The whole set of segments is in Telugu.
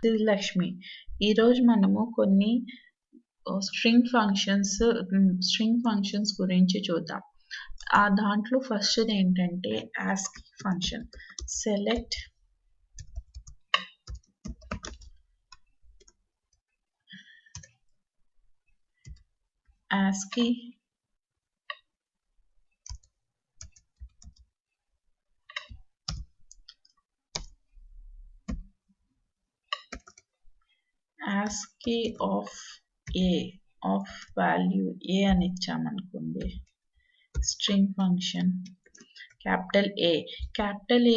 ఇది లక్ష్మి. ఈరోజు మనము కొన్ని స్ట్రింగ్ ఫంక్షన్స్ గురించి చూద్దాం. దాంట్లో ఫస్ట్‌ది ఏంటంటే ASCII function. Select ASCII of value A అని ఇచ్చామనుకోండి. స్ట్రింగ్ ఫంక్షన్ క్యాపిటల్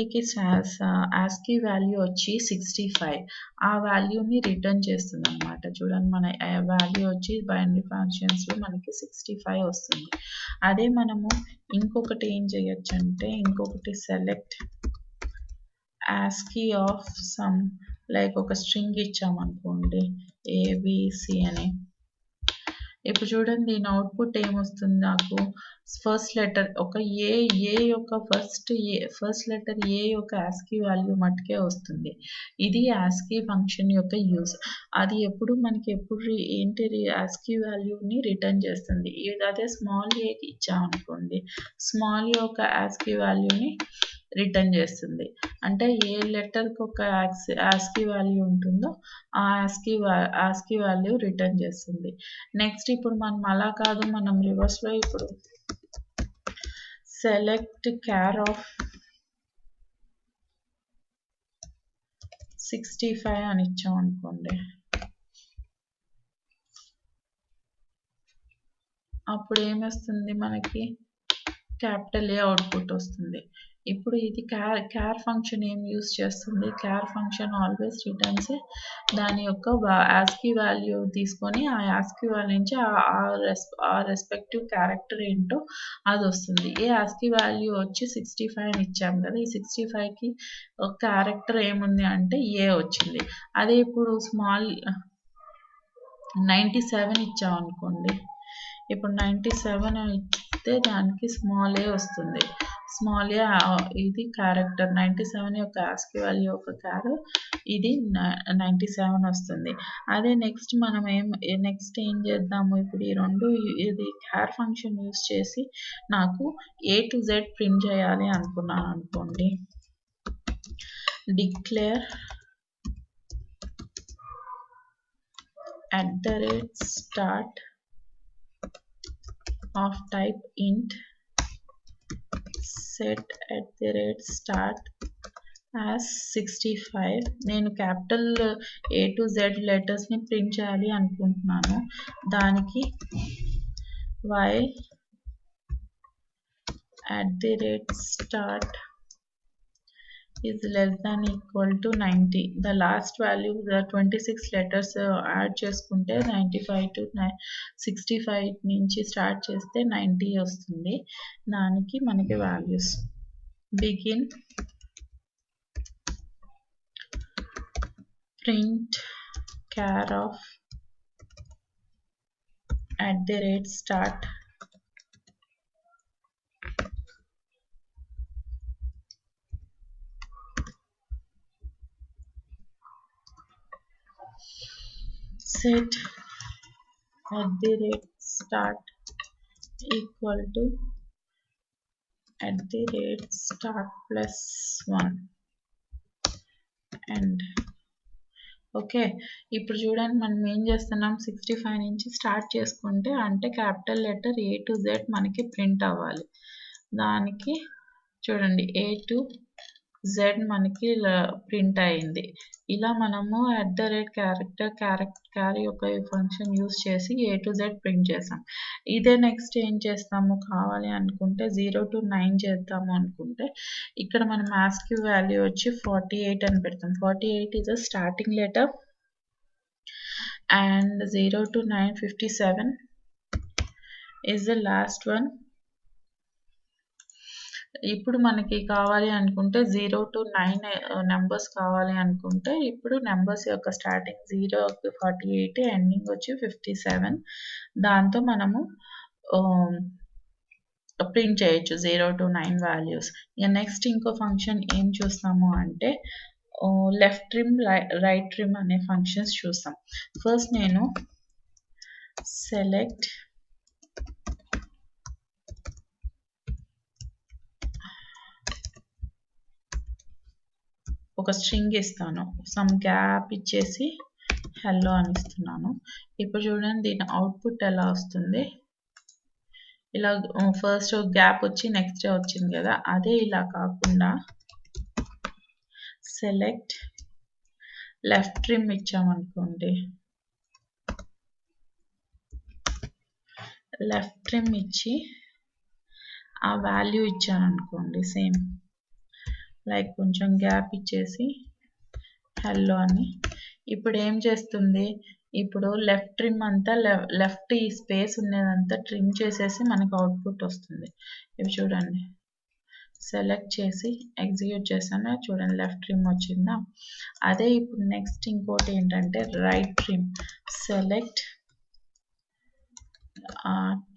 Aకి ASCII వాల్యూ వచ్చి 65. ఆ వాల్యూని రిటర్న్ చేస్తుంది అనమాట. చూడండి, మన వాల్యూ వచ్చి బైనరీ ఫంక్షన్స్లో మనకి 65 వస్తుంది. అదే మనము ఇంకొకటి ఏం చేయొచ్చు అంటే select ASCII of some, like ఒక స్ట్రింగ్ ఇచ్చామనుకోండి ABC అని. ఇప్పుడు చూడండి, దీని అవుట్పుట్ ఏమొస్తుంది నాకు. ఫస్ట్ లెటర్ ఒక ఏ యొక్క ఫస్ట్ లెటర్ ఏ యొక్క ASCII వాల్యూ మట్టుకే వస్తుంది. ఇది ASCII ఫంక్షన్ యొక్క యూజ్. అది మనకి ఏంటి ASCII వాల్యూని రిటర్న్ చేస్తుంది. అదే స్మాల్ ఏకి ఇచ్చామనుకోండి, స్మాల్ ఏ యొక్క ASCII వాల్యూని రిటర్న్ చేస్తుంది. అంటే ఏ లెటర్కి ఒక ASCII వాల్యూ ఉంటుందో ఆ ASCII వాల్యూ రిటర్న్ చేస్తుంది. నెక్స్ట్ ఇప్పుడు మనం అలా కాదు, మనం రివర్స్లో ఇప్పుడు సెలెక్ట్ char ఆఫ్ 65 అని ఇచ్చాం అనుకోండి. అప్పుడు ఏమొస్తుంది మనకి, క్యాపిటల్ A అవుట్పుట్ వస్తుంది. ఇప్పుడు ఇది క్యార్ ఫంక్షన్ ఏం యూజ్ చేస్తుంది. క్యార్ ఫంక్షన్ ఆల్వేస్ రిటర్న్స్ దాని యొక్క ASCII వాల్యూ తీసుకొని ఆ ASCII వాల్యూ నుంచి ఆ రెస్పెక్టివ్ క్యారెక్టర్ ఏంటో అది వస్తుంది. ASCII వాల్యూ వచ్చి 65 అని ఇచ్చాం కదా. ఈ 65కి ఒక క్యారెక్టర్ ఏముంది అంటే A వచ్చింది. అదే ఇప్పుడు స్మాల్ 97 ఇచ్చాం అనుకోండి. ఇప్పుడు 97 ఇస్తే దానికి స్మాల్ ఏ వస్తుంది. స్మాల్ ఏ ఇది క్యారెక్టర్ 97 యొక్క ASCII వాల్యూ యొక్క ఇది 97 వస్తుంది. అదే నెక్స్ట్ మనం ఏం చేద్దాము, ఇప్పుడు ఈ రెండు ఇది క్యార్ ఫంక్షన్ యూజ్ చేసి నాకు A to Z ప్రింట్ చేయాలి అనుకున్నాను అనుకోండి. Declare @start of type int set @start as 65. నేను క్యాపిటల్ A to Z లెటర్స్ని ప్రింట్ చేయాలి అనుకుంటున్నాను. దానికి while @start is less than equal to 90. The last value, the 26 letters add చేసుకుంటే 95 to 65 నుంచి స్టార్ట్ చేస్తే 90 వస్తుంది. దానికి మనకి values begin print char of @start set @start equal to @start plus 1 and okay. ఇప్పుడు చూడండి, మనం ఏం చేస్తున్నాం, 65 నుంచి స్టార్ట్ చేసుకుంటే అంటే capital letter A to Z మనకి ప్రింట్ అవ్వాలి. దానికి చూడండి A to Z మనకి ప్రింట్ అయింది. ఇలా మనము క్యార్ యొక్క ఫంక్షన్ యూజ్ చేసి A to Z ప్రింట్ చేసాం. ఇదే నెక్స్ట్ ఏం చేస్తాము, కావాలి అనుకుంటే 0 to 9 చేద్దాము అనుకుంటే ఇక్కడ మనం ASCII వాల్యూ వచ్చి 48 అని పెడతాం. 48 is a starting letter and 0 to 9 57 is the last one. ఇప్పుడు మనకి కావాలి అనుకుంటే 0 to 9 నెంబర్స్ కావాలి అనుకుంటే ఇప్పుడు నెంబర్స్ యొక్క స్టార్టింగ్ 0 48 ఎండింగ్ వచ్చి 57. దాంతో మనము ప్రింట్ చేయొచ్చు 0 to 9 వాల్యూస్. ఇక నెక్స్ట్ ఇంకో ఫంక్షన్ ఏం చూస్తాము అంటే లెఫ్ట్ ట్రిమ్ రైట్ ట్రిమ్ అనే ఫంక్షన్స్ చూస్తాం. ఫస్ట్ నేను సెలెక్ట్ ఒక స్ట్రింగ్ ఇస్తాను, సమ్ గ్యాప్ ఇచ్చేసి హెల్లో అని ఇస్తున్నాను. ఇప్పుడు చూడండి దీని అవుట్పుట్ ఎలా వస్తుంది. ఇలా ఫస్ట్ గ్యాప్ వచ్చి నెక్స్ట్ వచ్చింది కదా, అదే ఇలా కాకుండా సెలెక్ట్ లెఫ్ట్ ట్రిమ్ ఇచ్చామనుకోండి, లెఫ్ట్ ట్రిమ్ ఇచ్చి ఆ వాల్యూ ఇచ్చాను అనుకోండి, సేమ్ లైక్ కొంచెం గ్యాప్ ఇచ్చేసి హెల్లో అని. ఇప్పుడు ఏం చేస్తుంది, ఇప్పుడు లెఫ్ట్ ట్రిమ్ అంతా లెఫ్ట్ ఈ స్పేస్ ఉన్నదంతా ట్రిమ్ చేసేసి మనకు అవుట్పుట్ వస్తుంది. ఇవి చూడండి, సెలెక్ట్ చేసి ఎగ్జిక్యూట్ చేస్తాను, చూడండి లెఫ్ట్ ట్రిమ్ వచ్చిందా. అదే ఇప్పుడు నెక్స్ట్ ఇంకోటి ఏంటంటే right trim. Select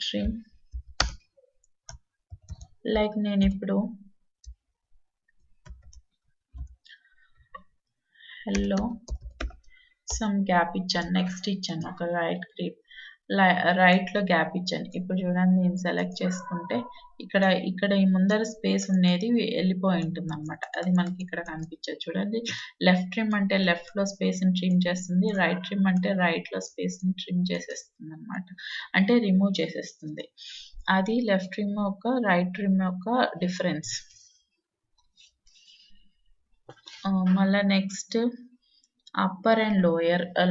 trim, like నేను ఇప్పుడు హెల్లో సమ్ గ్యాప్ ఇచ్చాను, నెక్స్ట్ ఇచ్చాను ఒక రైట్లో గ్యాప్ ఇచ్చాను. ఇప్పుడు చూడండి నేను సెలెక్ట్ చేసుకుంటే ఇక్కడ ఈ ముందర స్పేస్ ఉండేది వెళ్ళిపోయి ఉంటుంది అనమాట, అది మనకి ఇక్కడ కనిపించదు. చూడండి లెఫ్ట్ ట్రిమ్ అంటే లెఫ్ట్లో స్పేస్ని ట్రిమ్ చేస్తుంది, రైట్ ట్రిమ్ అంటే రైట్లో స్పేస్ని ట్రిమ్ చేసేస్తుంది అనమాట, అంటే రిమూవ్ చేసేస్తుంది. అది లెఫ్ట్ ట్రిమ్ యొక్క రైట్ ట్రిమ్ యొక్క డిఫరెన్స్. మళ్ళీ next upper and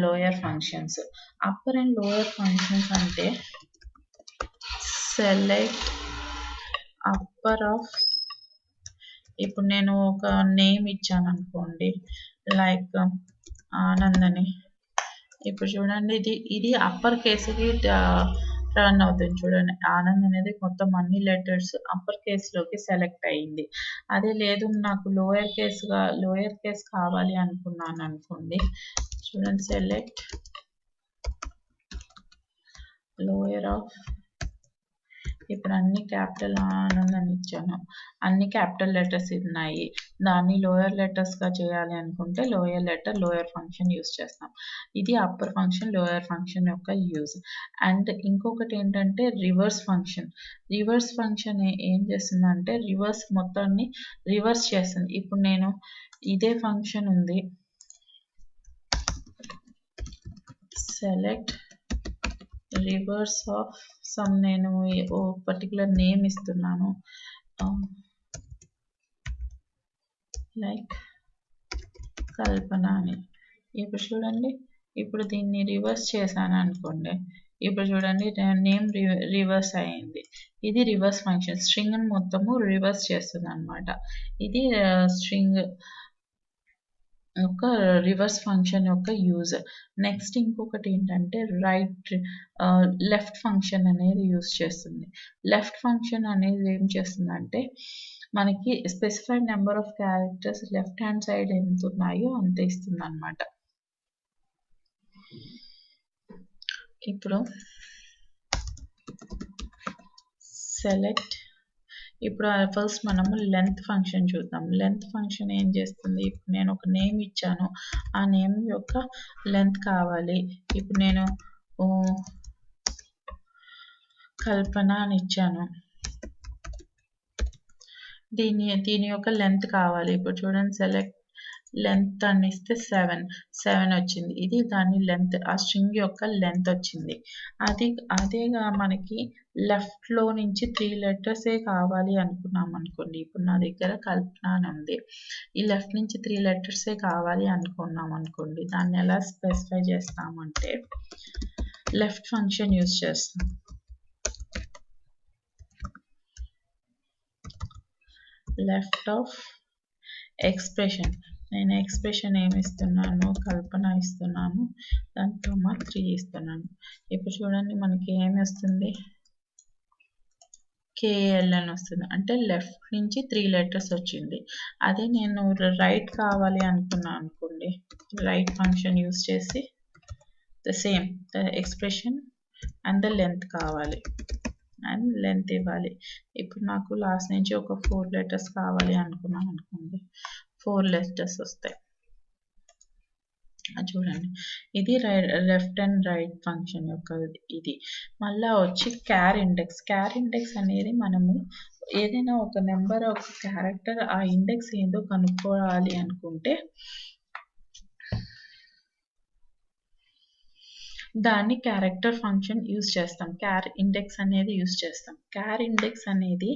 lower functions. Upper and lower functions అంటే సెలెక్ట్ అప్పర్ ఆఫ్, ఇప్పుడు నేను ఒక నేమ్ ఇచ్చాను అనుకోండి లైక్ ఆనంద్ అని. ఇప్పుడు చూడండి ఇది అప్పర్ కేసుకి టర్న్ అవుతుంది. చూడండి ఆనంద్ అనేది మొత్తం అన్ని లెటర్స్ అప్పర్ కేసులోకి సెలెక్ట్ అయ్యింది. అదే లేదు నాకు లోయర్ కేస్ కావాలి అనుకున్నాను అనుకోండి, చూడండి సెలెక్ట్ లోయర్ ఆఫ్, ఇప్పుడు అన్ని క్యాపిటల్ ఆనంద్ అని ఇచ్చాను, అన్ని క్యాపిటల్ లెటర్స్ ఉన్నాయి, దాన్ని లోయర్ లెటర్స్గా చేయాలి అనుకుంటే లోయర్ ఫంక్షన్ యూస్ చేస్తాం. ఇది అప్పర్ ఫంక్షన్ లోయర్ ఫంక్షన్ యొక్క యూజ్. అండ్ ఇంకొకటి ఏంటంటే రివర్స్ ఫంక్షన్ ఏం చేస్తుందంటే రివర్స్ మొత్తాన్ని రివర్స్ చేస్తుంది. ఇప్పుడు నేను ఇదే ఫంక్షన్ ఉంది, సెలెక్ట్ రివర్స్ ఆఫ్ సమ్, నేను ఓ పర్టికులర్ నేమ్ ఇస్తున్నాను లైక్ కల్పన అని. ఇప్పుడు చూడండి ఇప్పుడు దీన్ని రివర్స్ చేశాను అనుకోండి, ఇప్పుడు చూడండి నేమ్ రివర్స్ అయ్యింది. ఇది రివర్స్ ఫంక్షన్, స్ట్రింగ్ మొత్తము రివర్స్ చేస్తుంది అనమాట. ఇది స్ట్రింగ్ యొక్క రివర్స్ ఫంక్షన్ యొక్క యూజ్. నెక్స్ట్ ఇంకొకటి ఏంటంటే లెఫ్ట్ ఫంక్షన్ అనేది యూజ్ చేస్తుంది. లెఫ్ట్ ఫంక్షన్ అనేది ఏం చేస్తుందంటే మనకి specified number of characters left hand side ఎంత ఉన్నాయో అంత ఇస్తుంది అనమాట. ఇప్పుడు సెలెక్ట్, ఇప్పుడు ఫస్ట్ మనము లెంత్ ఫంక్షన్ చూద్దాం. లెంత్ ఫంక్షన్ ఏం చేస్తుంది, ఇప్పుడు నేను ఒక నేమ్ ఇచ్చాను, ఆ నేమ్ యొక్క లెంత్ కావాలి. ఇప్పుడు నేను కల్పన అని ఇచ్చాను, దీని యొక్క లెంత్ కావాలి. ఇప్పుడు చూడండి సెలెక్ట్ లెంత్ అని ఇస్తే 7 వచ్చింది. ఇది దాని లెంత్, ఆ స్ట్రింగ్ యొక్క లెంత్ వచ్చింది. అదేగా మనకి లెఫ్ట్లో నుంచి 3 లెటర్సే కావాలి అనుకున్నాం అనుకోండి, ఇప్పుడు నా దగ్గర కల్పన అని ఉంది, ఈ లెఫ్ట్ నుంచి 3 లెటర్సే కావాలి అనుకున్నాం అనుకోండి, దాన్ని ఎలా స్పెసిఫై చేస్తామంటే లెఫ్ట్ ఫంక్షన్ యూజ్ చేస్తాం. లెఫ్ట్ ఆఫ్ ఎక్స్ప్రెషన్, నేను ఎక్స్ప్రెషన్ ఏమి ఇస్తున్నాను, కల్పన ఇస్తున్నాను, దాని కామా 3 ఇస్తున్నాను. ఇప్పుడు చూడండి మనకి ఏమి వస్తుంది, KL అని వస్తుంది, అంటే లెఫ్ట్ నుంచి 3 లెటర్స్ వచ్చింది. అదే నేను రైట్ కావాలి అనుకున్నాను అనుకోండి, రైట్ ఫంక్షన్ యూజ్ చేసి the same expression and the length కావాలి అండ్ లెంత్ ఇవ్వాలి. ఇప్పుడు నాకు లాస్ట్ నుంచి ఒక 4 లెటర్స్ కావాలి అనుకున్నాను అనుకోండి, 4 లెటర్స్ వస్తాయి. చూడండి ఇది లెఫ్ట్ అండ్ రైట్ ఫంక్షన్ యొక్క ఇది. మళ్ళా వచ్చి క్యార్ ఇండెక్స్ అనేది మనము ఏదైనా ఒక నెంబర్ ఒక క్యారెక్టర్ ఆ ఇండెక్స్ ఏందో కనుక్కోవాలి అనుకుంటే దాన్ని క్యారెక్టర్ ఫంక్షన్ యూజ్ చేస్తాం. క్యార్ ఇండెక్స్ అనేది యూజ్ చేస్తాం. క్యార్ ఇండెక్స్ అనేది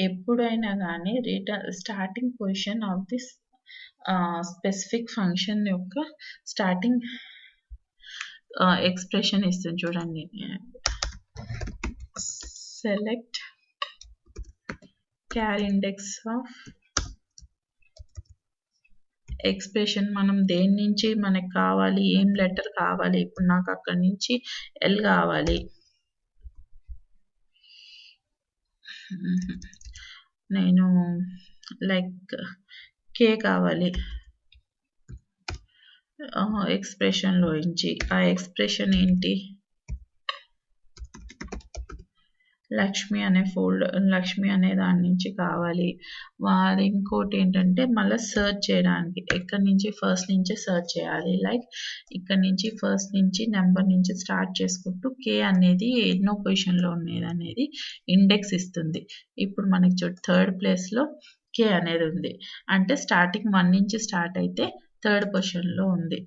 ఎప్పుడైనా కానీ starting position of this specific function యొక్క స్టార్టింగ్ ఎక్స్ప్రెషన్ ఇస్తుంది. చూడండి, సెలెక్ట్ క్యార్ ఇండెక్స్ ఆఫ్ ఎక్స్ప్రెషన్. మనం దేని నుంచి మనకు కావాలి, ఏం లెటర్ కావాలి. ఇప్పుడు నాకు అక్కడి నుంచి ఎల్ కావాలి, నేను లైక్ కే కావాలి ఎక్స్ప్రెషన్లో నుంచి. ఆ ఎక్స్ప్రెషన్ ఏంటి, లక్ష్మి అనే దాని నుంచి కావాలి. అది ఇంకోటి ఏంటంటే మళ్ళీ సెర్చ్ చేయడానికి ఎక్కడి నుంచి ఫస్ట్ నుంచే సెర్చ్ చేయాలి. లైక్ ఇక్కడ నుంచి ఫస్ట్ నుంచి నెంబర్ నుంచి స్టార్ట్ చేసుకుంటూ కే అనేది ఎన్నో పొజిషన్లో ఉండేది అనేది ఇండెక్స్ ఇస్తుంది. ఇప్పుడు మనకి థర్డ్ ప్లేస్లో కే అనేది ఉంది అంటే స్టార్టింగ్ 1 నుంచి స్టార్ట్ అయితే థర్డ్ పొజిషన్లో ఉంది.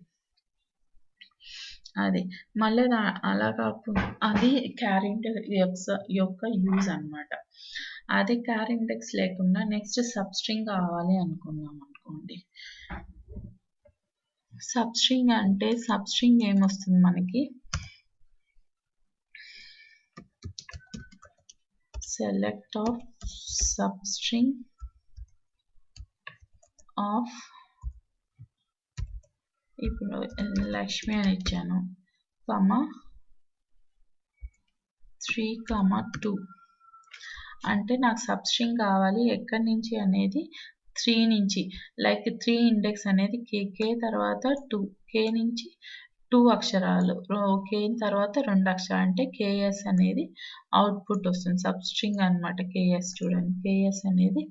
అది మళ్ళీ అలా కాకుండా అది క్యార్ ఇండెక్స్ యొక్క యూజ్ అన్నమాట. అదే క్యార్ ఇండెక్స్ లేకుండా నెక్స్ట్ సబ్స్ట్రింగ్ కావాలి అనుకున్నాం అనుకోండి. సబ్స్ట్రింగ్ అంటే సబ్స్ట్రింగ్ ఏమొస్తుంది మనకి, సెలెక్ట్ ఆఫ్ సబ్స్ట్రింగ్ ఆఫ్, ఇప్పుడు లక్ష్మి అని ఇచ్చాను, 3, 2 అంటే నాకు సబ్స్ట్రింగ్ కావాలి ఎక్కడి నుంచి అనేది 3 నుంచి. లైక్ 3 ఇండెక్స్ అనేది కే తర్వాత 2, కే నుంచి 2 అక్షరాలు, కే తర్వాత 2 అక్షరాలు అంటే కేఎస్ అనేది అవుట్పుట్ వస్తుంది. సబ్స్ట్రింగ్ అనమాట కేఎస్. చూడండి, కేఎస్ అనేది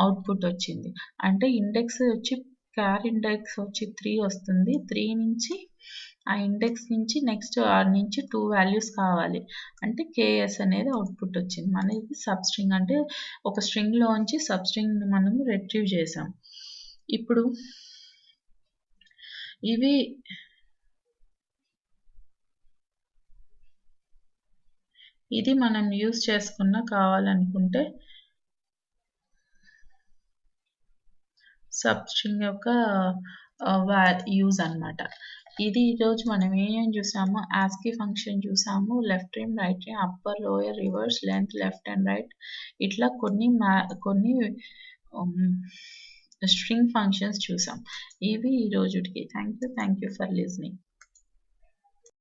అవుట్పుట్ వచ్చింది. అంటే ఇండెక్స్ వచ్చి క్యార్ ఇండెక్స్ వచ్చి 3 వస్తుంది. 3 నుంచి ఆ ఇండెక్స్ నుంచి నెక్స్ట్ ఆ నుంచి 2 వాల్యూస్ కావాలి అంటే కేఎస్ అనేది అవుట్పుట్ వచ్చింది. మనకి సబ్స్ట్రింగ్ అంటే ఒక స్ట్రింగ్లోంచి సబ్స్ట్రింగ్ మనము రిట్రీవ్ చేసాం. ఇప్పుడు ఇది మనం యూజ్ చేసుకున్న కావాలనుకుంటే సబ్స్ట్రింగ్ యొక్క యూజ్ అన్నమాట. ఇది ఈరోజు మనం ఏం చూసాము, ఆస్కీ ఫంక్షన్ చూసాము, left rhyme, right rhyme, upper, lower, reverse, length, left and right, ఇట్లా కొన్ని స్ట్రింగ్ ఫంక్షన్స్ చూసాం. ఇవి ఈ రోజుకి. Thank you for listening.